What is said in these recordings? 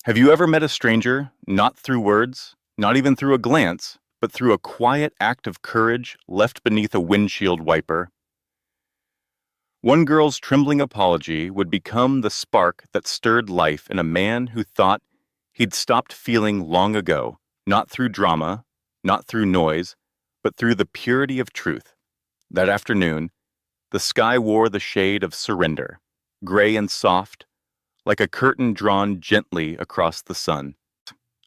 Have you ever met a stranger, not through words, not even through a glance, but through a quiet act of courage left beneath a windshield wiper? One girl's trembling apology would become the spark that stirred life in a man who thought he'd stopped feeling long ago, not through drama, not through noise, but through the purity of truth. That afternoon, the sky wore the shade of surrender, gray and soft, like a curtain drawn gently across the sun.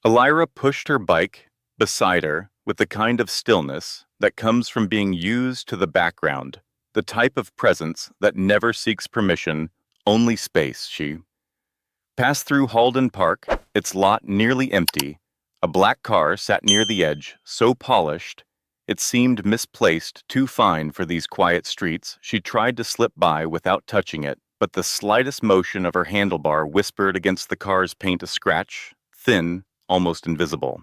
Elira pushed her bike beside her with the kind of stillness that comes from being used to the background, the type of presence that never seeks permission, only space. She passed through Halden Park, its lot nearly empty. A black car sat near the edge, so polished it seemed misplaced, too fine for these quiet streets. She tried to slip by without touching it, but the slightest motion of her handlebar whispered against the car's paint a scratch, thin, almost invisible.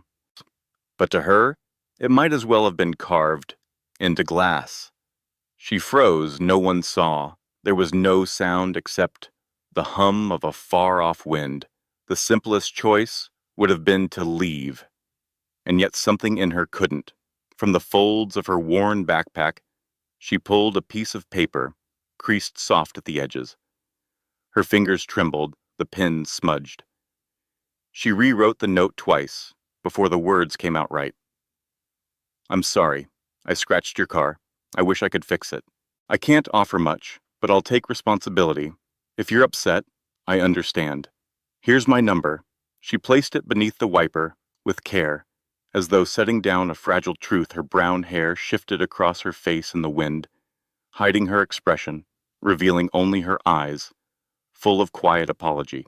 But to her, it might as well have been carved into glass. She froze, no one saw. There was no sound except the hum of a far-off wind. The simplest choice would have been to leave, and yet something in her couldn't. From the folds of her worn backpack, she pulled a piece of paper, creased soft at the edges. Her fingers trembled, the pen smudged. She rewrote the note twice before the words came out right. "I'm sorry. I scratched your car. I wish I could fix it. I can't offer much, but I'll take responsibility. If you're upset, I understand. Here's my number." She placed it beneath the wiper, with care, as though setting down a fragile truth. Her brown hair shifted across her face in the wind, hiding her expression, revealing only her eyes, full of quiet apology.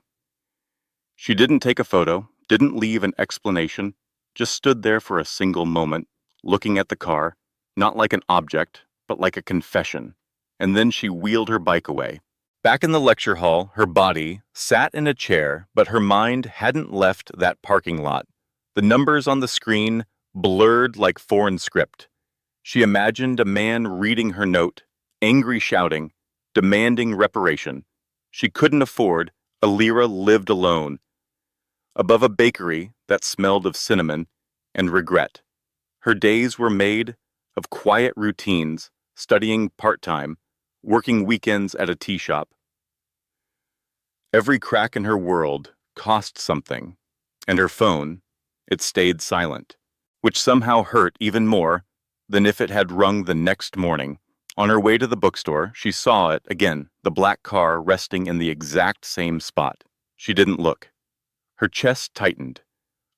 She didn't take a photo, didn't leave an explanation, just stood there for a single moment, looking at the car, not like an object, but like a confession. And then she wheeled her bike away. Back in the lecture hall, her body sat in a chair, but her mind hadn't left that parking lot. The numbers on the screen blurred like foreign script. She imagined a man reading her note, angry shouting, demanding reparation. She couldn't afford. Elira lived alone, above a bakery that smelled of cinnamon and regret. Her days were made of quiet routines, studying part-time, working weekends at a tea shop. Every crack in her world cost something, and her phone, it stayed silent, which somehow hurt even more than if it had rung the next morning. On her way to the bookstore, she saw it again, the black car resting in the exact same spot. She didn't look. Her chest tightened.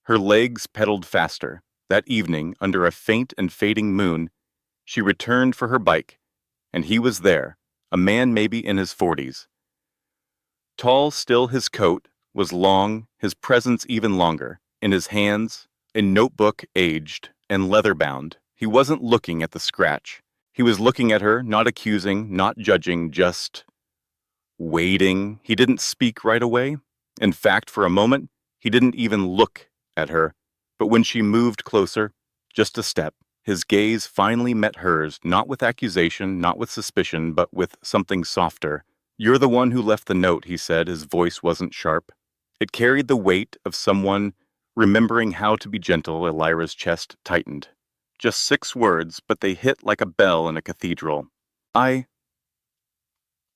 Her legs pedaled faster. That evening, under a faint and fading moon, she returned for her bike, and he was there, a man maybe in his 40s. Tall still, his coat was long, his presence even longer. In his hands, a notebook aged and leather-bound. He wasn't looking at the scratch. He was looking at her, not accusing, not judging, just waiting. He didn't speak right away. In fact, for a moment, he didn't even look at her. But when she moved closer, just a step, his gaze finally met hers, not with accusation, not with suspicion, but with something softer. "You're the one who left the note," he said. His voice wasn't sharp. It carried the weight of someone remembering how to be gentle. Elira's chest tightened. Just 6 words, but they hit like a bell in a cathedral. I'm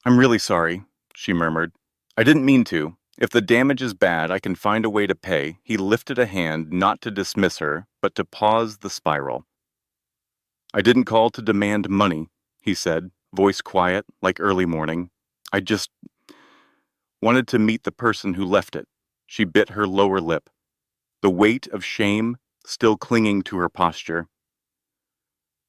really sorry," she murmured. "I didn't mean to. If the damage is bad, I can find a way to pay." He lifted a hand, not to dismiss her, but to pause the spiral. "I didn't call to demand money," he said, voice quiet, like early morning. "I just wanted to meet the person who left it." She bit her lower lip, the weight of shame still clinging to her posture.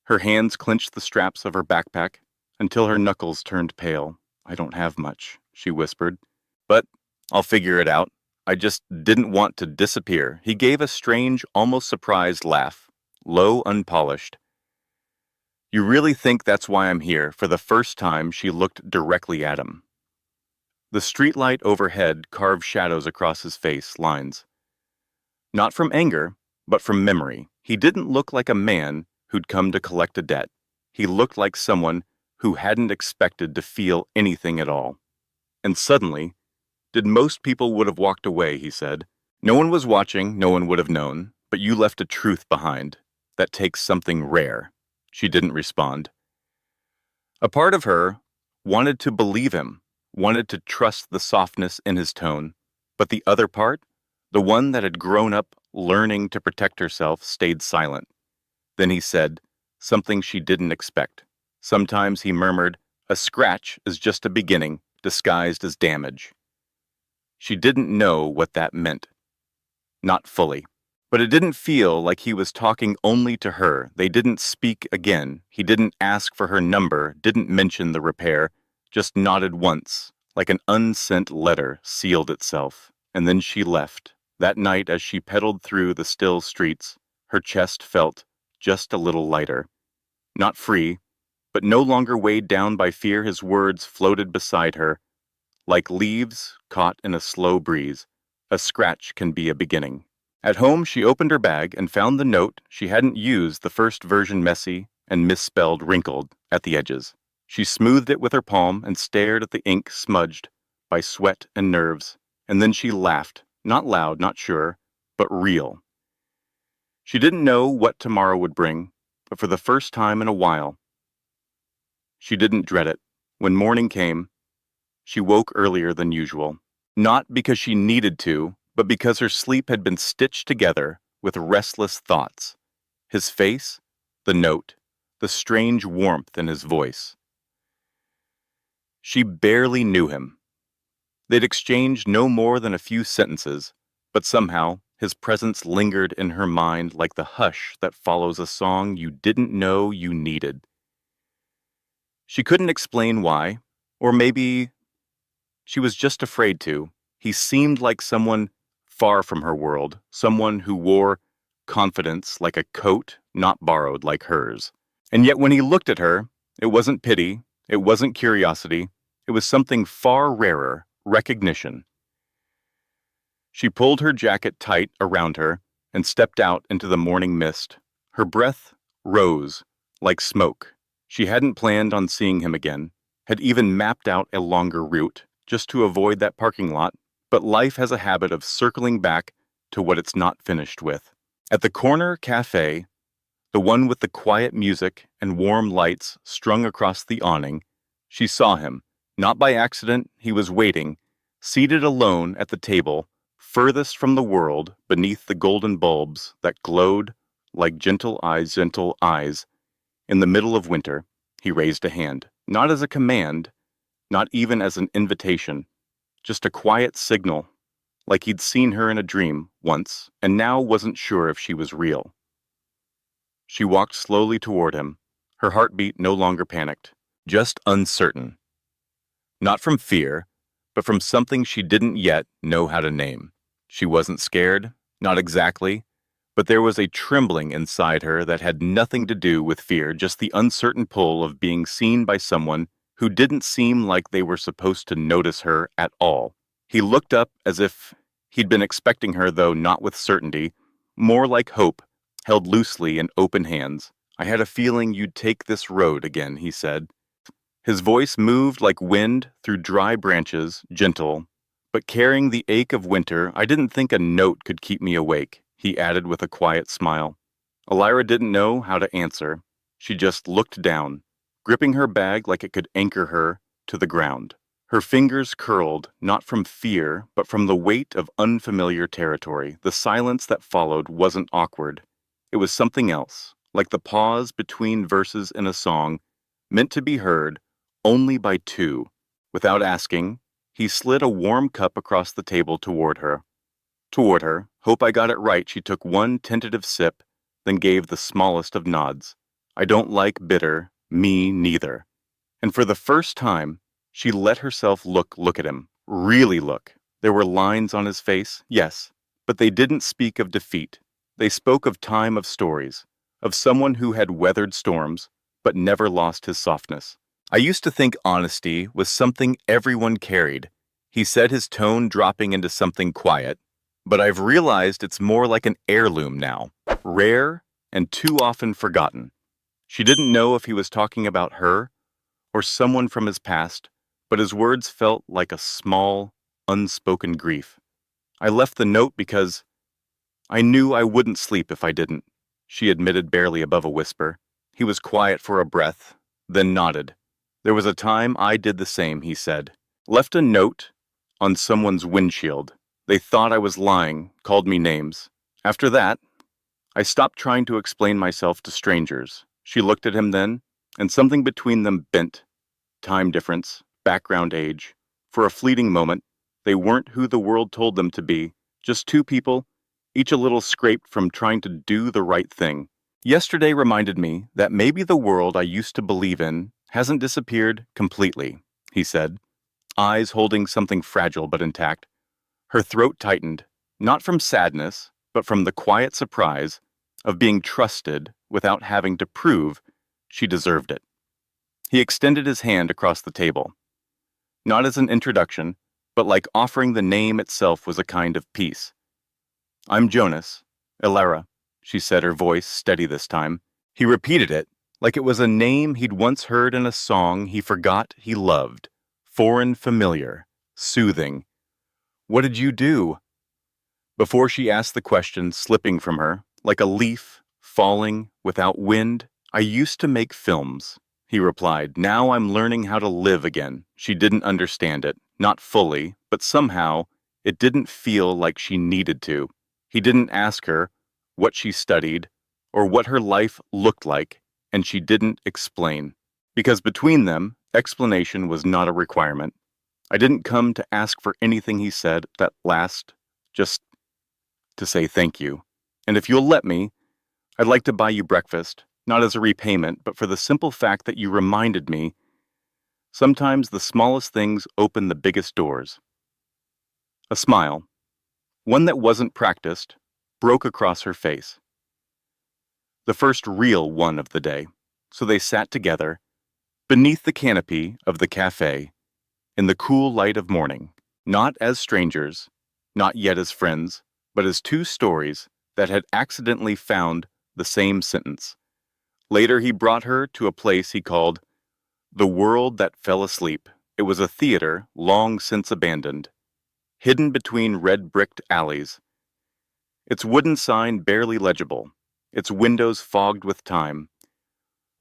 Her hands clenched the straps of her backpack until her knuckles turned pale. "I don't have much," she whispered. "But I'll figure it out. I just didn't want to disappear." He gave a strange, almost surprised laugh, low, unpolished. "You really think that's why I'm here?" For the first time, she looked directly at him. The streetlight overhead carved shadows across his face, lines. Not from anger, but from memory. He didn't look like a man who'd come to collect a debt. He looked like someone who hadn't expected to feel anything at all. And suddenly, "Did most people would have walked away," he said. No one was watching, no one would have known, but you left a truth behind. That takes something rare. She didn't respond. A part of her wanted to believe him, wanted to trust the softness in his tone, but the other part, the one that had grown up learning to protect herself, stayed silent. Then he said, something she didn't expect. Sometimes he murmured, a scratch is just a beginning, disguised as damage. She didn't know what that meant. Not fully. But it didn't feel like he was talking only to her. They didn't speak again. He didn't ask for her number, didn't mention the repair, just nodded once, like an unsent letter sealed itself. And then she left. That night, as she pedaled through the still streets, her chest felt just a little lighter. Not free, but no longer weighed down by fear. His words floated beside her, like leaves caught in a slow breeze. A scratch can be a beginning. At home, she opened her bag and found the note she hadn't used, the first version messy and misspelled, wrinkled at the edges. She smoothed it with her palm and stared at the ink smudged by sweat and nerves, and then she laughed, not loud, not sure, but real. She didn't know what tomorrow would bring, but for the first time in a while, she didn't dread it. When morning came, she woke earlier than usual, not because she needed to, but because her sleep had been stitched together with restless thoughts. His face, the note, the strange warmth in his voice. She barely knew him. They'd exchanged no more than a few sentences, but somehow his presence lingered in her mind like the hush that follows a song you didn't know you needed. She couldn't explain why, or maybe she was just afraid to. He seemed like someone far from her world, someone who wore confidence like a coat not borrowed like hers. And yet when he looked at her, it wasn't pity, it wasn't curiosity, it was something far rarer, recognition. She pulled her jacket tight around her and stepped out into the morning mist. Her breath rose like smoke. She hadn't planned on seeing him again, had even mapped out a longer route just to avoid that parking lot. But life has a habit of circling back to what it's not finished with. At the corner cafe, the one with the quiet music and warm lights strung across the awning, she saw him. Not by accident, he was waiting, seated alone at the table, furthest from the world beneath the golden bulbs that glowed like gentle eyes. In the middle of winter, he raised a hand, not as a command, not even as an invitation, just a quiet signal, like he'd seen her in a dream once and now wasn't sure if she was real. She walked slowly toward him, her heartbeat no longer panicked, just uncertain. Not from fear, but from something she didn't yet know how to name. She wasn't scared, not exactly, but there was a trembling inside her that had nothing to do with fear, just the uncertain pull of being seen by someone who didn't seem like they were supposed to notice her at all. He looked up as if he'd been expecting her, though not with certainty, more like hope, held loosely in open hands. I had a feeling you'd take this road again, he said. His voice moved like wind through dry branches, gentle, but carrying the ache of winter. I didn't think a note could keep me awake, he added with a quiet smile. Elira didn't know how to answer. She just looked down, gripping her bag like it could anchor her to the ground. Her fingers curled, not from fear, but from the weight of unfamiliar territory. The silence that followed wasn't awkward. It was something else, like the pause between verses in a song, meant to be heard only by two. Without asking, he slid a warm cup across the table toward her. Hope I got it right. She took one tentative sip, then gave the smallest of nods. I don't like bitter, me neither. And for the first time, she let herself look at him, really look. There were lines on his face, yes, but they didn't speak of defeat. They spoke of time, of stories, of someone who had weathered storms, but never lost his softness. I used to think honesty was something everyone carried, he said, his tone dropping into something quiet. But I've realized it's more like an heirloom now, rare and too often forgotten. She didn't know if he was talking about her or someone from his past, but his words felt like a small, unspoken grief. I left the note because I knew I wouldn't sleep if I didn't, she admitted barely above a whisper. He was quiet for a breath, then nodded. There was a time I did the same, he said. Left a note on someone's windshield. They thought I was lying, called me names. After that, I stopped trying to explain myself to strangers. She looked at him then, and something between them bent. Time difference, background age. For a fleeting moment, they weren't who the world told them to be, just two people, each a little scraped from trying to do the right thing. Yesterday reminded me that maybe the world I used to believe in hasn't disappeared completely, he said, eyes holding something fragile but intact. Her throat tightened, not from sadness, but from the quiet surprise of being trusted without having to prove she deserved it. He extended his hand across the table, not as an introduction, but like offering the name itself was a kind of peace. I'm Jonas, Elara, she said, her voice steady this time. He repeated it, like it was a name he'd once heard in a song he forgot he loved. Foreign familiar, soothing. What did you do? Before she asked the question slipping from her, like a leaf falling without wind, I used to make films, he replied. Now I'm learning how to live again. She didn't understand it, not fully, but somehow it didn't feel like she needed to. He didn't ask her what she studied or what her life looked like, and she didn't explain. Because between them, explanation was not a requirement. I didn't come to ask for anything, he said, that last, just to say thank you. And if you'll let me, I'd like to buy you breakfast, not as a repayment, but for the simple fact that you reminded me sometimes the smallest things open the biggest doors. A smile, one that wasn't practiced, broke across her face. The first real one of the day, so they sat together, beneath the canopy of the cafe, in the cool light of morning, not as strangers, not yet as friends, but as two stories that had accidentally found the same sentence. Later he brought her to a place he called the world that fell asleep. It was a theater long since abandoned, hidden between red-bricked alleys. Its wooden sign barely legible, its windows fogged with time.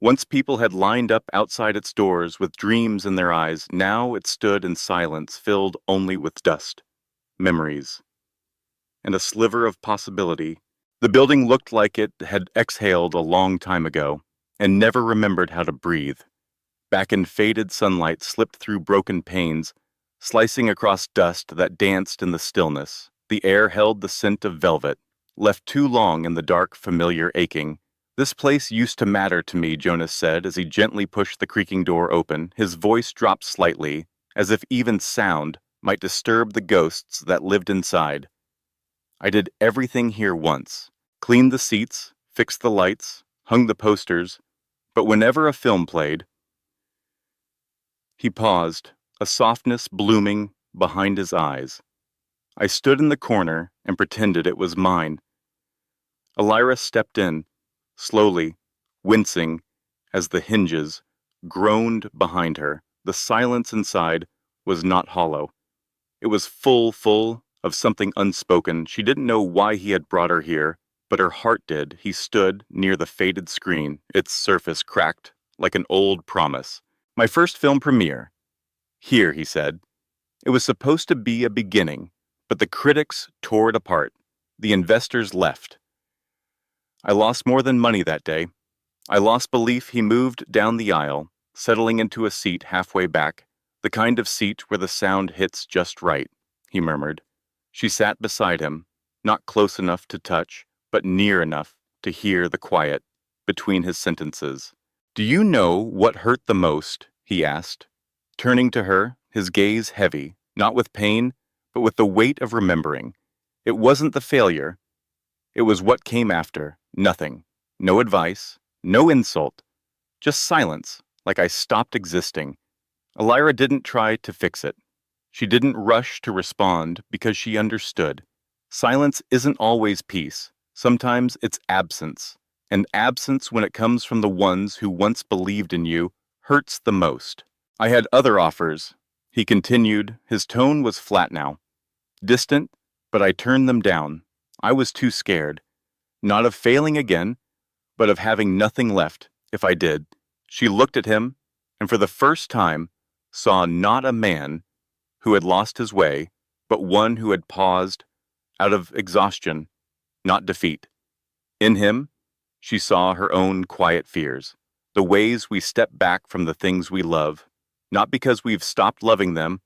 Once people had lined up outside its doors with dreams in their eyes, now it stood in silence filled only with dust, memories, and a sliver of possibility. The building looked like it had exhaled a long time ago and never remembered how to breathe. Back in faded sunlight slipped through broken panes, slicing across dust that danced in the stillness. The air held the scent of velvet, left too long in the dark, familiar aching. This place used to matter to me, Jonas said as he gently pushed the creaking door open. His voice dropped slightly, as if even sound might disturb the ghosts that lived inside. I did everything here once. Cleaned the seats, fixed the lights, hung the posters, but whenever a film played, he paused, a softness blooming behind his eyes. I stood in the corner and pretended it was mine. Elira stepped in, slowly, wincing as the hinges groaned behind her. The silence inside was not hollow. It was full of something unspoken. She didn't know why he had brought her here, but her heart did. He stood near the faded screen, its surface cracked like an old promise. My first film premiere. Here, he said. It was supposed to be a beginning, but the critics tore it apart. The investors left. I lost more than money that day. I lost belief. He moved down the aisle, settling into a seat halfway back, the kind of seat where the sound hits just right, he murmured. She sat beside him, not close enough to touch, but near enough to hear the quiet between his sentences. Do you know what hurt the most? He asked, turning to her, his gaze heavy, not with pain, but with the weight of remembering. It wasn't the failure. It was what came after. Nothing. No advice. No insult. Just silence, like I stopped existing. Elira didn't try to fix it. She didn't rush to respond because she understood. Silence isn't always peace. Sometimes it's absence. And absence, when it comes from the ones who once believed in you, hurts the most. I had other offers, he continued. His tone was flat now. Distant, But I turned them down. I was too scared, not of failing again, but of having nothing left if I did. She looked at him, and for the first time saw not a man who had lost his way, but one who had paused out of exhaustion, not defeat. In him, she saw her own quiet fears, the ways we step back from the things we love, not because we've stopped loving them,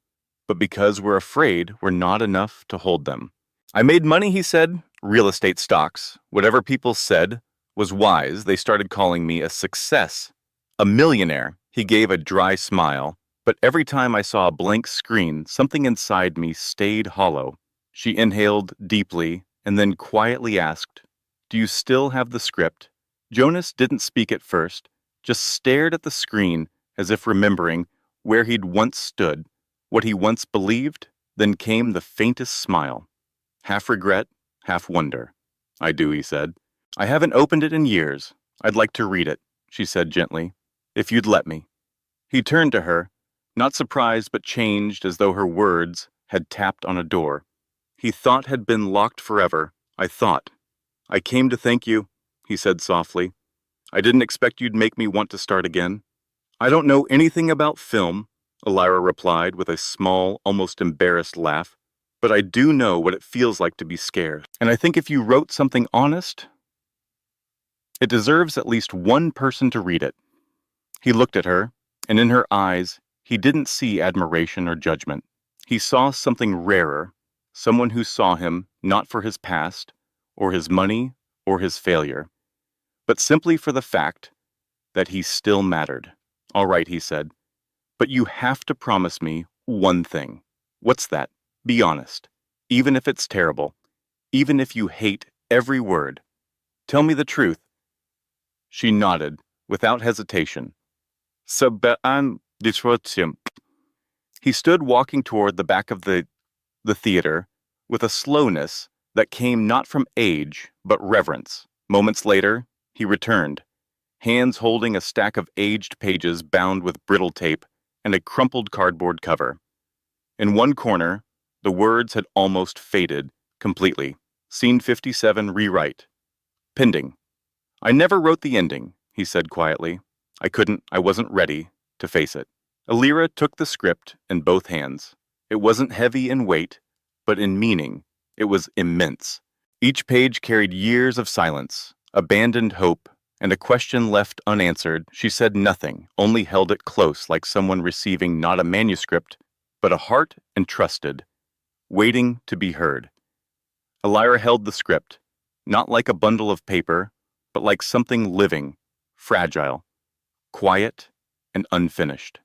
but because we're afraid we're not enough to hold them. I made money, he said, real estate stocks. Whatever people said was wise. They started calling me a success, a millionaire. He gave a dry smile, but every time I saw a blank screen, something inside me stayed hollow. She inhaled deeply and then quietly asked, "Do you still have the script?" Jonas didn't speak at first, just stared at the screen as if remembering where he'd once stood, what he once believed. Then came the faintest smile. Half regret, half wonder. "I do," he said. "I haven't opened it in years. I'd like to read it," she said gently, "if you'd let me." He turned to her, not surprised but changed as though her words had tapped on a door he thought had been locked forever. I came to thank you," he said softly. "I didn't expect you'd make me want to start again." "I don't know anything about film," Elira replied with a small, almost embarrassed laugh, "but I do know what it feels like to be scared. And I think if you wrote something honest, it deserves at least one person to read it." He looked at her, and in her eyes, he didn't see admiration or judgment. He saw something rarer, someone who saw him not for his past, or his money, or his failure, but simply for the fact that he still mattered. "All right," he said, "but you have to promise me one thing." "What's that?" "Be honest, even if it's terrible, even if you hate every word. Tell me the truth." She nodded, without hesitation. "Sabaan disrotium." He stood walking toward the back of the theater with a slowness that came not from age, but reverence. Moments later, he returned, hands holding a stack of aged pages bound with brittle tape and a crumpled cardboard cover. In one corner, the words had almost faded completely. Scene 57, rewrite. Pending. "I never wrote the ending," he said quietly. I wasn't ready to face it." Elira took the script in both hands. It wasn't heavy in weight, but in meaning, it was immense. Each page carried years of silence, abandoned hope, and a question left unanswered. She said nothing, only held it close like someone receiving not a manuscript, but a heart entrusted, waiting to be heard. Elira held the script, not like a bundle of paper, but like something living, fragile, quiet, and unfinished.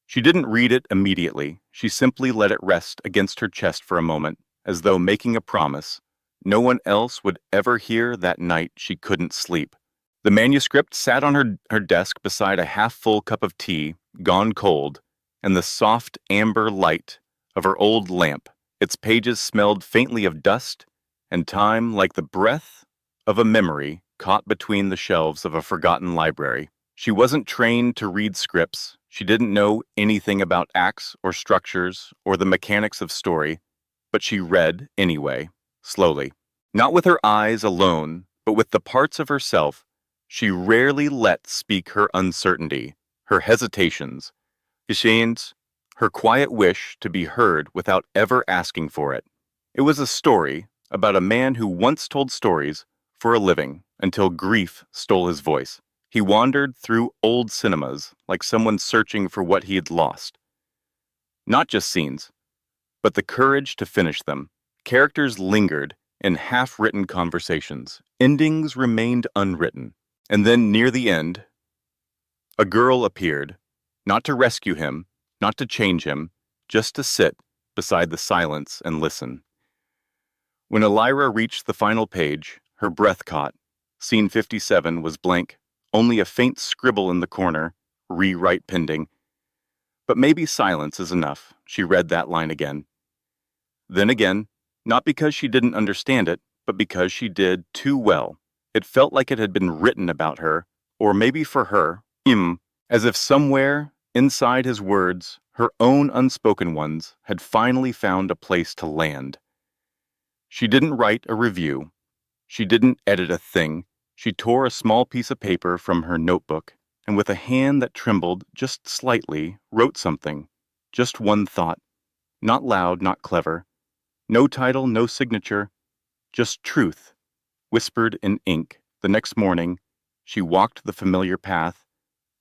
She didn't read it immediately. She simply let it rest against her chest for a moment, as though making a promise. No one else would ever hear that night she couldn't sleep. The manuscript sat on her desk beside a half-full cup of tea, gone cold, and the soft amber light of her old lamp. Its pages smelled faintly of dust and time, like the breath of a memory caught between the shelves of a forgotten library. She wasn't trained to read scripts. She didn't know anything about acts or structures or the mechanics of story, but she read anyway, slowly. Not with her eyes alone, but with the parts of herself she rarely let speak her uncertainty, her hesitations, her quiet wish to be heard without ever asking for it. It was a story about a man who once told stories for a living until grief stole his voice. He wandered through old cinemas like someone searching for what he had lost. Not just scenes, but the courage to finish them. Characters lingered in half-written conversations. Endings remained unwritten. And then near the end, a girl appeared, not to rescue him, not to change him, just to sit beside the silence and listen. When Elira reached the final page, her breath caught. Scene 57 was blank. Only a faint scribble in the corner, rewrite pending. But maybe silence is enough. She read that line again. Then again, not because she didn't understand it, but because she did too well. It felt like it had been written about her, or maybe for her, as if somewhere inside his words Her own unspoken ones had finally found a place to land. She didn't write a review. She didn't edit a thing. She tore a small piece of paper from her notebook and with a hand that trembled just slightly, wrote something. Just one thought. Not loud, not clever. No title, no signature. Just truth, whispered in ink. The next morning, she walked the familiar path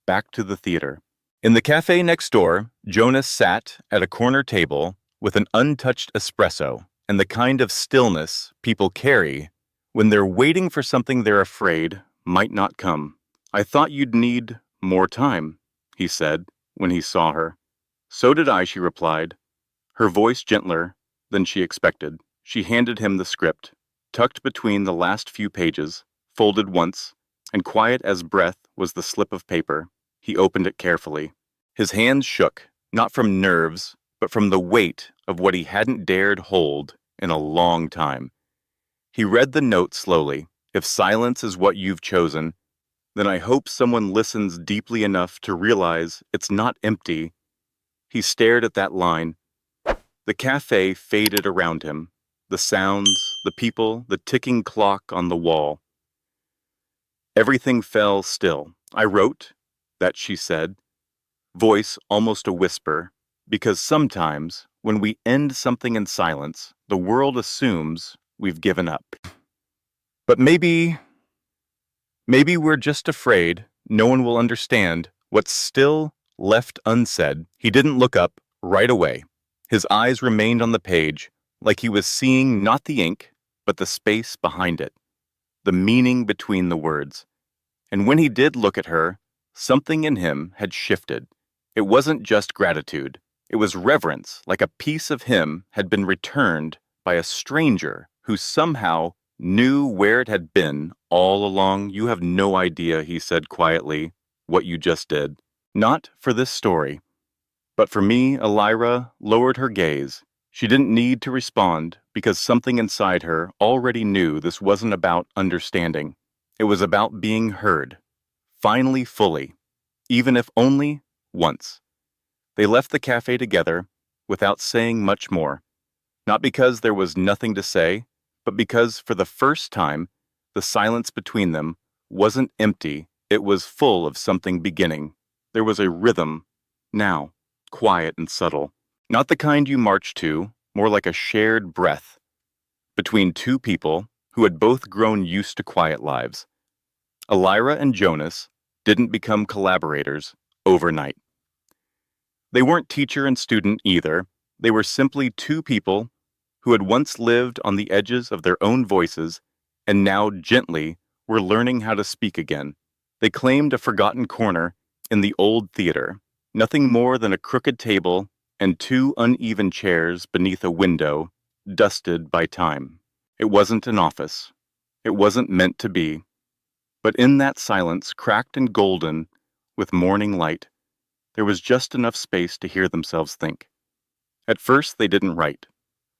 back to the theater. In the cafe next door, Jonas sat at a corner table with an untouched espresso and the kind of stillness people carry when they're waiting for something they're afraid might not come. "I thought you'd need more time," he said when he saw her. "So did I," she replied, her voice gentler than she expected. She handed him the script, tucked between the last few pages, folded once, and quiet as breath was the slip of paper. He opened it carefully. His hands shook, not from nerves, but from the weight of what he hadn't dared hold in a long time. He read the note slowly. "If silence is what you've chosen, then I hope someone listens deeply enough to realize it's not empty." He stared at that line. The cafe faded around him. The sounds, the people, the ticking clock on the wall. Everything fell still. "I wrote that," she said, voice almost a whisper, because sometimes when we end something in silence, the world assumes we've given up. But maybe we're just afraid no one will understand what's still left unsaid. He didn't look up right away. His eyes remained on the page, like he was seeing not the ink, but the space behind it, the meaning between the words. And when he did look at her, something in him had shifted. It wasn't just gratitude. It was reverence, like a piece of him had been returned by a stranger who somehow knew where it had been all along. "You have no idea," he said quietly, "what you just did. Not for this story. But for me," Elira lowered her gaze. She didn't need to respond because something inside her already knew this wasn't about understanding. It was about being heard. Finally, fully. Even if only once. They left the cafe together without saying much more. Not because there was nothing to say, but because for the first time, the silence between them wasn't empty, it was full of something beginning. There was a rhythm, now, quiet and subtle. Not the kind you march to, more like a shared breath, between two people who had both grown used to quiet lives. Elira and Jonas didn't become collaborators overnight. They weren't teacher and student either. They were simply two people who had once lived on the edges of their own voices and now gently were learning how to speak again. They claimed a forgotten corner in the old theater, nothing more than a crooked table and two uneven chairs beneath a window, dusted by time. It wasn't an office. It wasn't meant to be. But in that silence, cracked and golden with morning light, there was just enough space to hear themselves think. At first, they didn't write.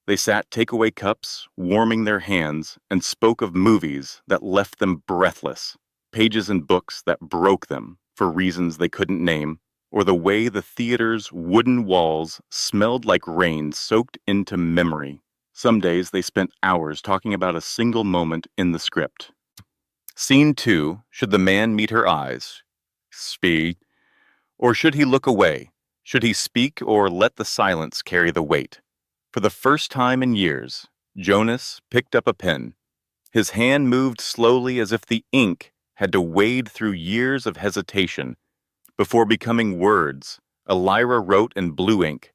They sat takeaway cups, warming their hands, and spoke of movies that left them breathless, pages in books that broke them for reasons they couldn't name, or the way the theater's wooden walls smelled like rain soaked into memory. Some days they spent hours talking about a single moment in the script. Scene 2, should the man meet her eyes? Speak. Or should he look away? Should he speak or let the silence carry the weight? For the first time in years, Jonas picked up a pen. His hand moved slowly as if the ink had to wade through years of hesitation. Before becoming words, Elira wrote in blue ink.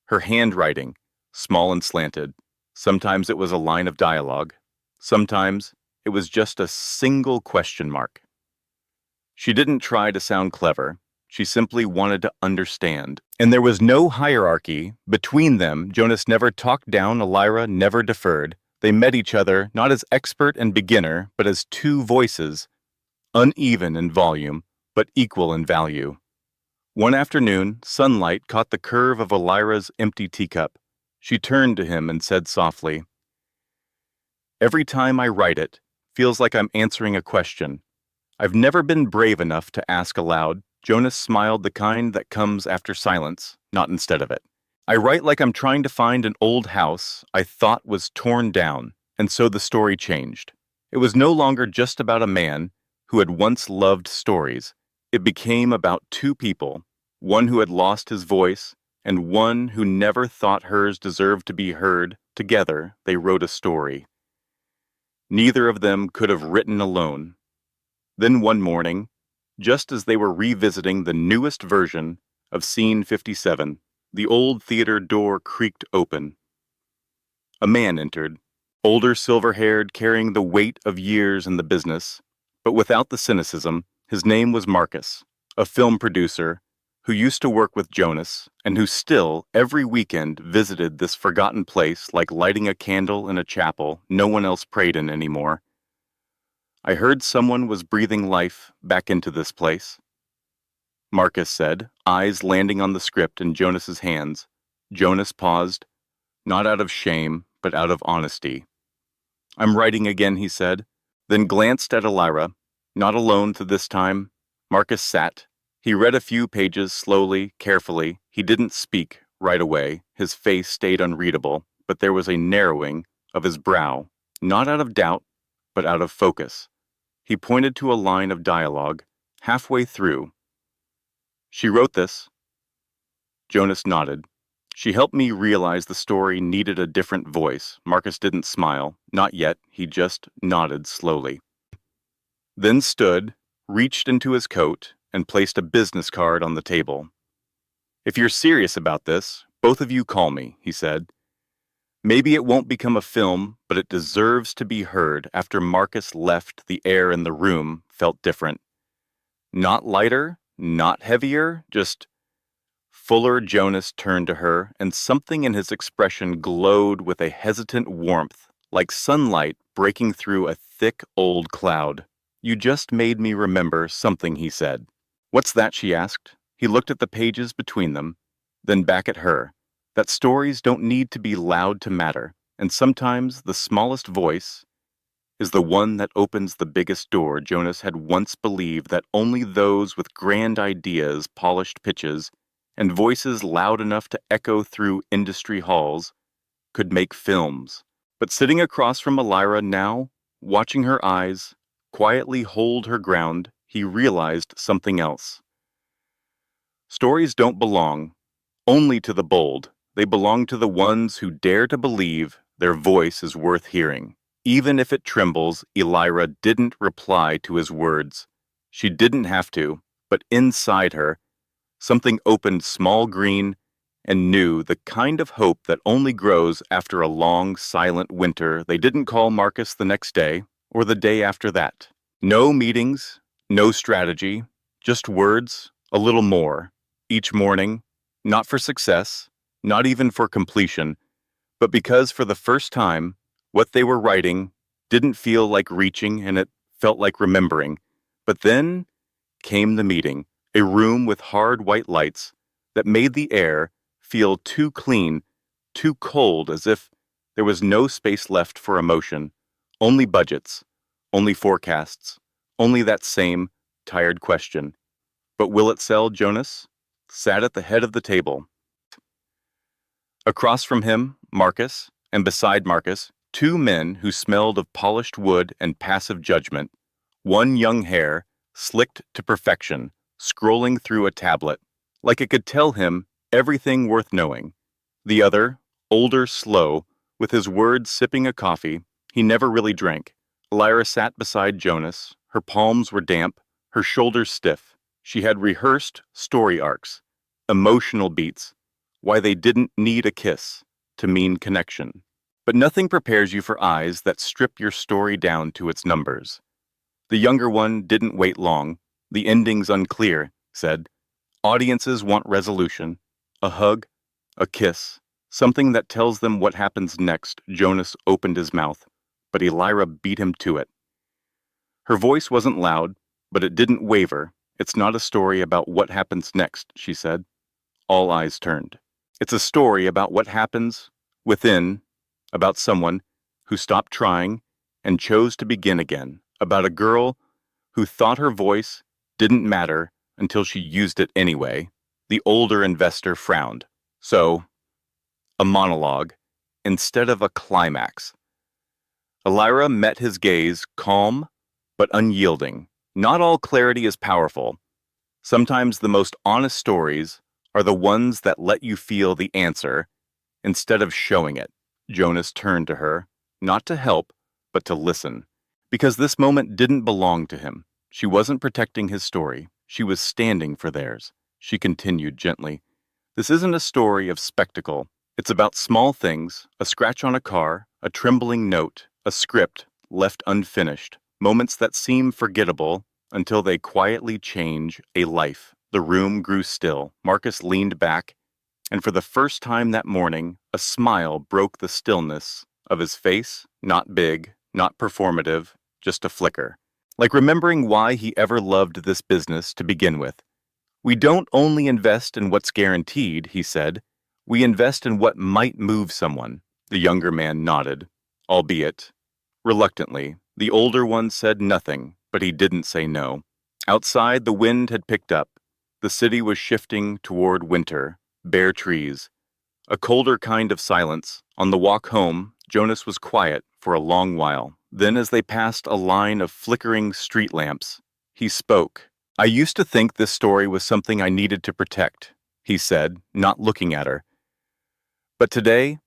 Her handwriting, small and slanted. Sometimes it was a line of dialogue. Sometimes it was just a single question mark. She didn't try to sound clever. She simply wanted to understand. And there was no hierarchy between them. Jonas never talked down, Elira never deferred. They met each other not as expert and beginner, but as two voices, uneven in volume, but equal in value. One afternoon, sunlight caught the curve of Elira's empty teacup. She turned to him and said softly, "Every time I write it, feels like I'm answering a question. I've never been brave enough to ask aloud." Jonas smiled, the kind that comes after silence, not instead of it. I write like I'm trying to find an old house I thought was torn down, and so the story changed. It was no longer just about a man who had once loved stories. It became about two people, one who had lost his voice and one who never thought hers deserved to be heard. Together, they wrote a story. Neither of them could have written alone. Then one morning, just as they were revisiting the newest version of Scene 57, the old theater door creaked open. A man entered, older, silver-haired, carrying the weight of years in the business, but without the cynicism. His name was Marcus, a film producer who used to work with Jonas and who still, every weekend, visited this forgotten place like lighting a candle in a chapel no one else prayed in anymore. I heard someone was breathing life back into this place, Marcus said, eyes landing on the script in Jonas's hands. Jonas paused, not out of shame, but out of honesty. I'm writing again, he said, then glanced at Elira. Not alone to this time. Marcus sat. He read a few pages slowly, carefully. He didn't speak right away. His face stayed unreadable, but there was a narrowing of his brow, not out of doubt, but out of focus. He pointed to a line of dialogue, halfway through. She wrote this. Jonas nodded. She helped me realize the story needed a different voice. Marcus didn't smile. Not yet. He just nodded slowly. Then stood, reached into his coat, and placed a business card on the table. If you're serious about this, both of you call me, he said. Maybe it won't become a film, but it deserves to be heard. After Marcus left, the air in the room felt different. Not lighter, not heavier, just fuller. Jonas turned to her, and something in his expression glowed with a hesitant warmth, like sunlight breaking through a thick old cloud. You just made me remember something, he said. What's that, she asked. He looked at the pages between them, then back at her. That stories don't need to be loud to matter, and sometimes the smallest voice is the one that opens the biggest door. Jonas had once believed that only those with grand ideas, polished pitches, and voices loud enough to echo through industry halls could make films. But sitting across from Elira now, watching her eyes quietly hold her ground, he realized something else. Stories don't belong only to the bold. They belong to the ones who dare to believe their voice is worth hearing. Even if it trembles, Elira didn't reply to his words. She didn't have to, but inside her, something opened small, green, and new, the kind of hope that only grows after a long, silent winter. They didn't call Marcus the next day, or the day after that. No meetings, no strategy, just words, a little more, each morning, not for success, not even for completion, but because for the first time, what they were writing didn't feel like reaching and it felt like remembering. But then came the meeting, a room with hard white lights that made the air feel too clean, too cold, as if there was no space left for emotion, only budgets, only forecasts, only that same tired question. But will it sell? Jonas sat at the head of the table. Across from him, Marcus, and beside Marcus, two men who smelled of polished wood and passive judgment. One young hair, slicked to perfection, scrolling through a tablet, like it could tell him everything worth knowing. The other, older, slow, with his words sipping a coffee he never really drank. Elira sat beside Jonas. Her palms were damp, her shoulders stiff. She had rehearsed story arcs, emotional beats, why they didn't need a kiss to mean connection. But nothing prepares you for eyes that strip your story down to its numbers. The younger one didn't wait long. The ending's unclear, said. Audiences want resolution, a hug, a kiss, something that tells them what happens next. Jonas opened his mouth, but Elira beat him to it. Her voice wasn't loud, but it didn't waver. It's not a story about what happens next, she said. All eyes turned. It's a story about what happens within, about someone who stopped trying and chose to begin again, about a girl who thought her voice didn't matter until she used it anyway. The older investor frowned. So, a monologue, instead of a climax. Elira met his gaze, calm but unyielding. Not all clarity is powerful. Sometimes the most honest stories are the ones that let you feel the answer instead of showing it. Jonas turned to her, not to help, but to listen. Because this moment didn't belong to him. She wasn't protecting his story. She was standing for theirs. She continued gently. This isn't a story of spectacle. It's about small things, a scratch on a car, a trembling note, a script left unfinished, moments that seem forgettable until they quietly change a life. The room grew still. Marcus leaned back, and for the first time that morning, a smile broke the stillness of his face, not big, not performative, just a flicker. Like remembering why he ever loved this business to begin with. We don't only invest in what's guaranteed, he said. We invest in what might move someone. The younger man nodded, albeit reluctantly. The older one said nothing, but he didn't say no. Outside, the wind had picked up. The city was shifting toward winter, bare trees. A colder kind of silence. On the walk home, Jonas was quiet for a long while. Then, as they passed a line of flickering street lamps, he spoke. I used to think this story was something I needed to protect, he said, not looking at her. But today,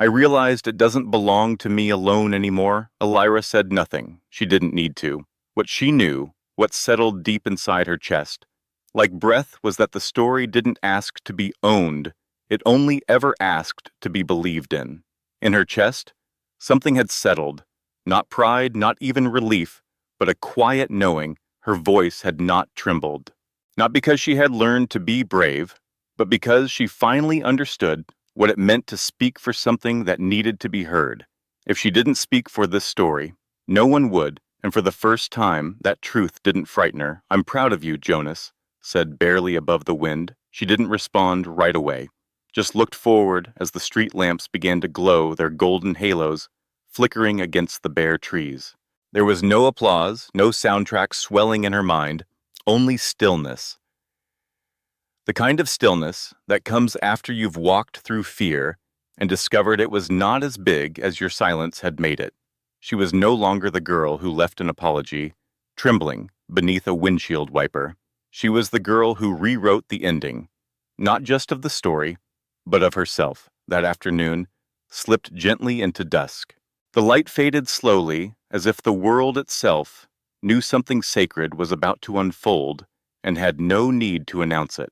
I realized it doesn't belong to me alone anymore. Elira said nothing. She didn't need to. What she knew, what settled deep inside her chest, like breath, was that the story didn't ask to be owned. It only ever asked to be believed in. In her chest, something had settled. Not pride, not even relief, but a quiet knowing. Her voice had not trembled. Not because she had learned to be brave, but because she finally understood what it meant to speak for something that needed to be heard. If she didn't speak for this story, no one would, and for the first time, that truth didn't frighten her. I'm proud of you, Jonas, said barely above the wind. She didn't respond right away, just looked forward as the street lamps began to glow their golden halos, flickering against the bare trees. There was no applause, no soundtrack swelling in her mind, only stillness. The kind of stillness that comes after you've walked through fear and discovered it was not as big as your silence had made it. She was no longer the girl who left an apology, trembling beneath a windshield wiper. She was the girl who rewrote the ending, not just of the story, but of herself. That afternoon slipped gently into dusk. The light faded slowly, as if the world itself knew something sacred was about to unfold and had no need to announce it.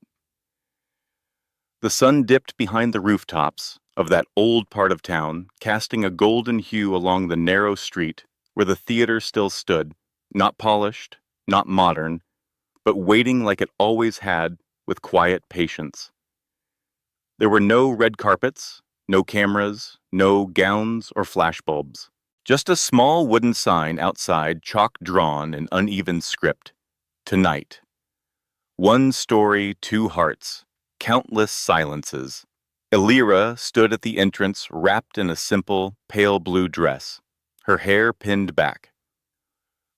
The sun dipped behind the rooftops of that old part of town, casting a golden hue along the narrow street where the theater still stood, not polished, not modern, but waiting like it always had, with quiet patience. There were no red carpets, no cameras, no gowns or flashbulbs. Just a small wooden sign outside, chalk drawn in uneven script. Tonight. One story, two hearts. Countless silences. Elira stood at the entrance, wrapped in a simple, pale blue dress, her hair pinned back.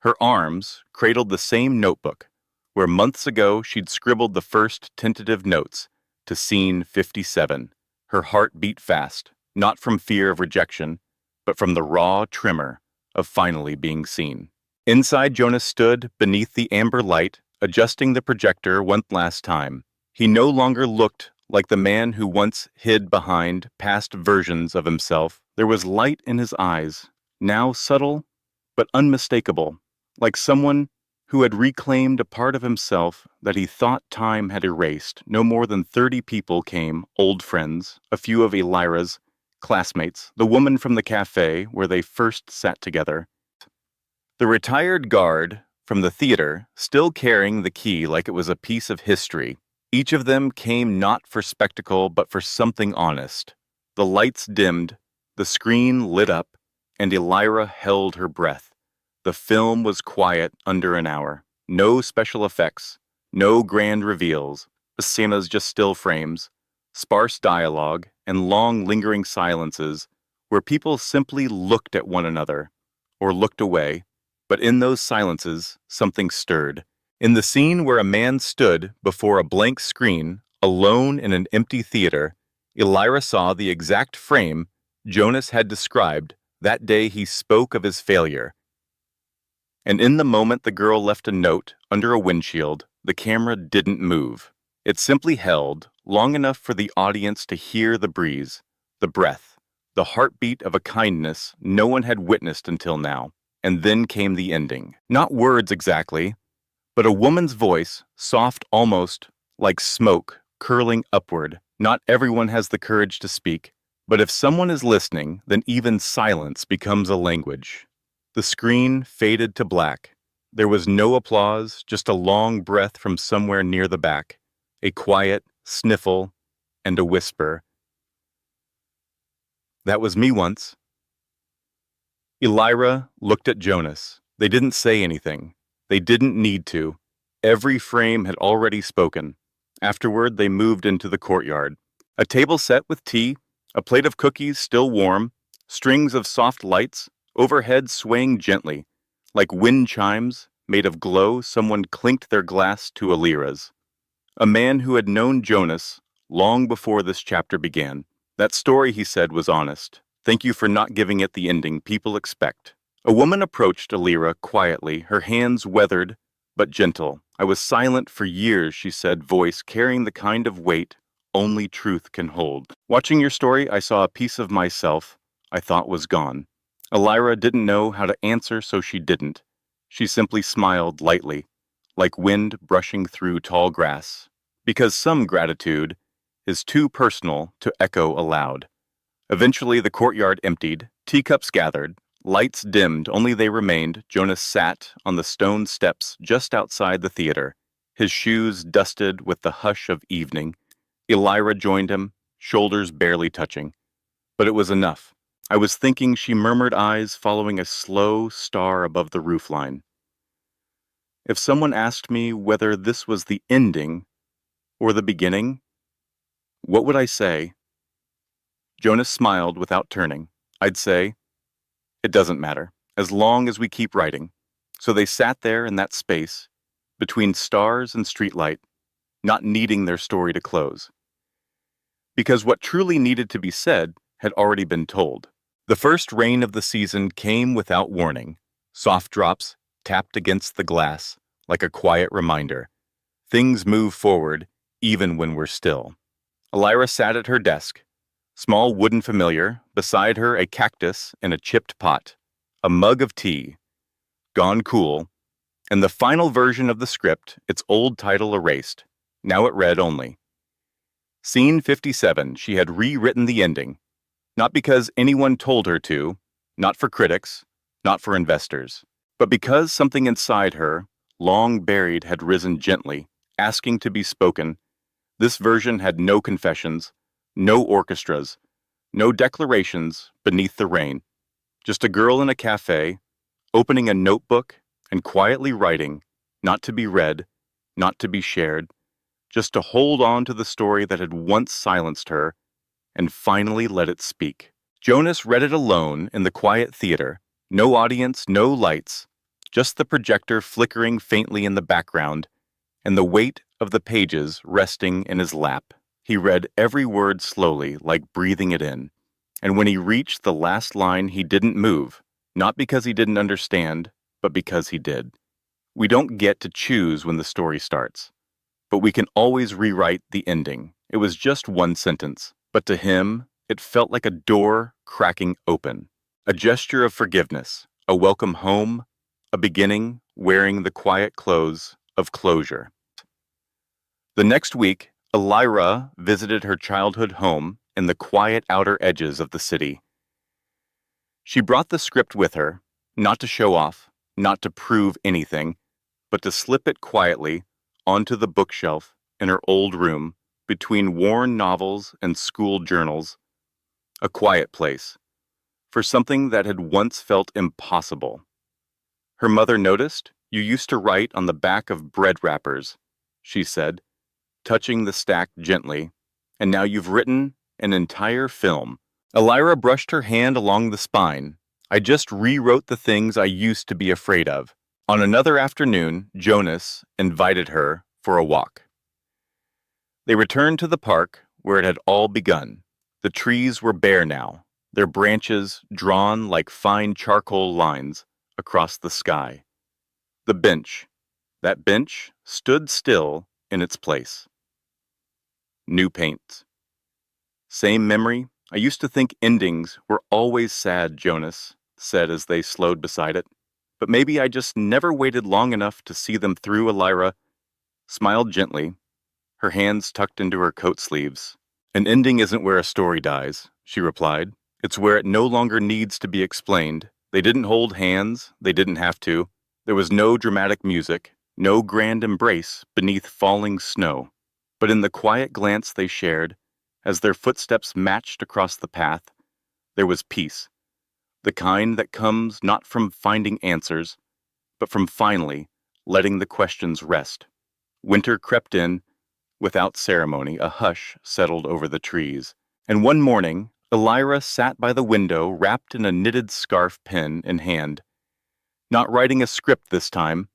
Her arms cradled the same notebook, where months ago she'd scribbled the first tentative notes to scene 57. Her heart beat fast, not from fear of rejection, but from the raw tremor of finally being seen. Inside, Jonas stood beneath the amber light, adjusting the projector one last time. He no longer looked like the man who once hid behind past versions of himself. There was light in his eyes, now subtle but unmistakable, like someone who had reclaimed a part of himself that he thought time had erased. No more than 30 people came, old friends, a few of Elira's classmates, the woman from the cafe where they first sat together, the retired guard from the theater, still carrying the key like it was a piece of history. Each of them came not for spectacle but for something honest. The lights dimmed, the screen lit up, and Elira held her breath. The film was quiet under an hour. No special effects, no grand reveals, scenes just still frames, sparse dialogue, and long lingering silences where people simply looked at one another or looked away. But in those silences, something stirred. In the scene where a man stood before a blank screen, Alone in an empty theater, Elira saw the exact frame Jonas had described that day he spoke of his failure. And in the moment the girl left a note under a windshield, the camera didn't move. It simply held, long enough for the audience to hear the breeze, the breath, the heartbeat of a kindness no one had witnessed until now. And then came the ending. Not words exactly, but a woman's voice, soft almost like smoke, curling upward. Not everyone has the courage to speak, but if someone is listening, then even silence becomes a language. The screen faded to black. There was no applause, just a long breath from somewhere near the back, a quiet sniffle and a whisper. That was me once. Elira looked at Jonas. They didn't say anything. They didn't need to. Every frame had already spoken. Afterward, they moved into the courtyard. A table set with tea, a plate of cookies still warm, strings of soft lights, overhead swaying gently. Like wind chimes made of glow, someone clinked their glass to Elira's. A man who had known Jonas long before this chapter began. That story, he said, was honest. Thank you for not giving it the ending people expect. A woman approached Elira quietly, her hands weathered but gentle. I was silent for years, she said, voice carrying the kind of weight only truth can hold. Watching your story, I saw a piece of myself I thought was gone. Elira didn't know how to answer, so she didn't. She simply smiled lightly, like wind brushing through tall grass, because some gratitude is too personal to echo aloud. Eventually, the courtyard emptied, teacups gathered, lights dimmed, only they remained. Jonas sat on the stone steps just outside the theater, his shoes dusted with the hush of evening. Elira joined him, shoulders barely touching. But it was enough. I was thinking, she murmured, eyes following a slow star above the roofline. If someone asked me whether this was the ending or the beginning, what would I say? Jonas smiled without turning. I'd say, it doesn't matter, as long as we keep writing. So they sat there in that space, between stars and streetlight, not needing their story to close. Because what truly needed to be said had already been told. The first rain of the season came without warning. Soft drops tapped against the glass, like a quiet reminder. Things move forward, even when we're still. Elira sat at her desk, small wooden familiar, beside her a cactus in a chipped pot, a mug of tea, gone cool, and the final version of the script, its old title erased. Now it read only. Scene 57, she had rewritten the ending. Not because anyone told her to, not for critics, not for investors, but because something inside her, long buried, had risen gently, asking to be spoken. This version had no confessions, no orchestras, no declarations beneath the rain. Just a girl in a cafe, opening a notebook and quietly writing, not to be read, not to be shared, just to hold on to the story that had once silenced her and finally let it speak. Jonas read it alone in the quiet theater, no audience, no lights, just the projector flickering faintly in the background and the weight of the pages resting in his lap. He read every word slowly, like breathing it in. And when he reached the last line, he didn't move, not because he didn't understand, but because he did. We don't get to choose when the story starts, but we can always rewrite the ending. It was just one sentence, but to him, it felt like a door cracking open, a gesture of forgiveness, a welcome home, a beginning wearing the quiet clothes of closure. The next week, Elira visited her childhood home in the quiet outer edges of the city. She brought the script with her, not to show off, not to prove anything, but to slip it quietly onto the bookshelf in her old room between worn novels and school journals. A quiet place for something that had once felt impossible. Her mother noticed, "You used to write on the back of bread wrappers," she said, touching the stack gently, "and now you've written an entire film." Elira brushed her hand along the spine. "I just rewrote the things I used to be afraid of." On another afternoon, Jonas invited her for a walk. They returned to the park where it had all begun. The trees were bare now, their branches drawn like fine charcoal lines across the sky. The bench, that bench stood still in its place. New paint. Same memory. I used to think endings were always sad, Jonas said as they slowed beside it. But maybe I just never waited long enough to see them through. Elira smiled gently, her hands tucked into her coat sleeves. An ending isn't where a story dies, she replied. It's where it no longer needs to be explained. They didn't hold hands, they didn't have to. There was no dramatic music, no grand embrace beneath falling snow. But in the quiet glance they shared, as their footsteps matched across the path, there was peace. The kind that comes not from finding answers, but from finally letting the questions rest. Winter crept in. Without ceremony, a hush settled over the trees. And one morning, Elira sat by the window wrapped in a knitted scarf, pen in hand. Not writing a script this time,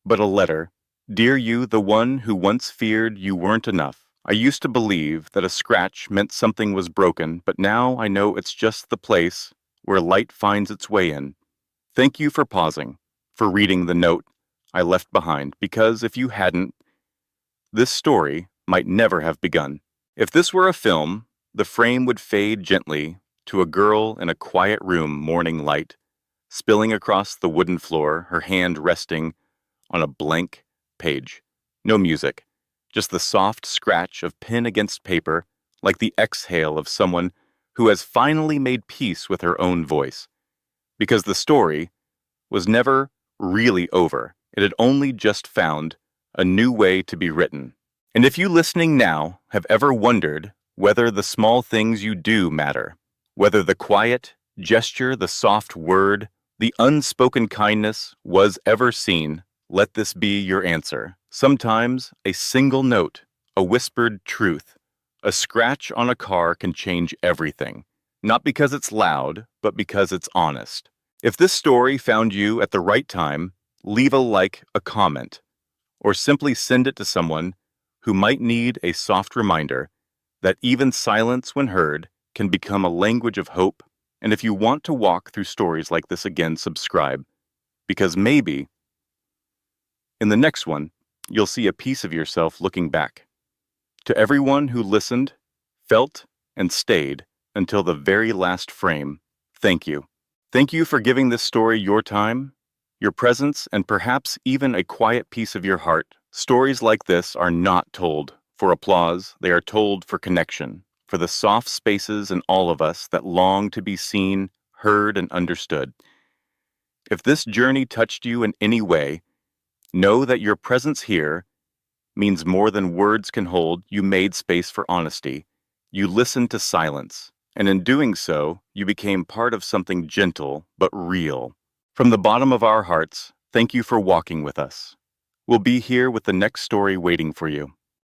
but a letter. Dear you, the one who once feared you weren't enough. I used to believe that a scratch meant something was broken, but now I know it's just the place where light finds its way in. Thank you for pausing, for reading the note I left behind, because if you hadn't, this story might never have begun. If this were a film, the frame would fade gently to a girl in a quiet room, morning light, spilling across the wooden floor, her hand resting on a blank page. No music, just the soft scratch of pen against paper, like the exhale of someone who has finally made peace with her own voice. Because the story was never really over. It had only just found a new way to be written. And if you listening now have ever wondered whether the small things you do matter, whether the quiet gesture, the soft word, the unspoken kindness was ever seen, let this be your answer. Sometimes a single note, a whispered truth, a scratch on a car can change everything. Not because it's loud, but because it's honest. If this story found you at the right time, leave a like, a comment, or simply send it to someone who might need a soft reminder that even silence, when heard, can become a language of hope. And if you want to walk through stories like this again, subscribe, because maybe in the next one, you'll see a piece of yourself looking back. To everyone who listened, felt, and stayed until the very last frame, thank you. Thank you for giving this story your time, your presence, and perhaps even a quiet piece of your heart. Stories like this are not told for applause, they are told for connection, for the soft spaces in all of us that long to be seen, heard, and understood. If this journey touched you in any way, know that your presence here means more than words can hold. You made space for honesty. You listened to silence, and in doing so, you became part of something gentle but real. From the bottom of our hearts, thank you for walking with us. We'll be here with the next story waiting for you.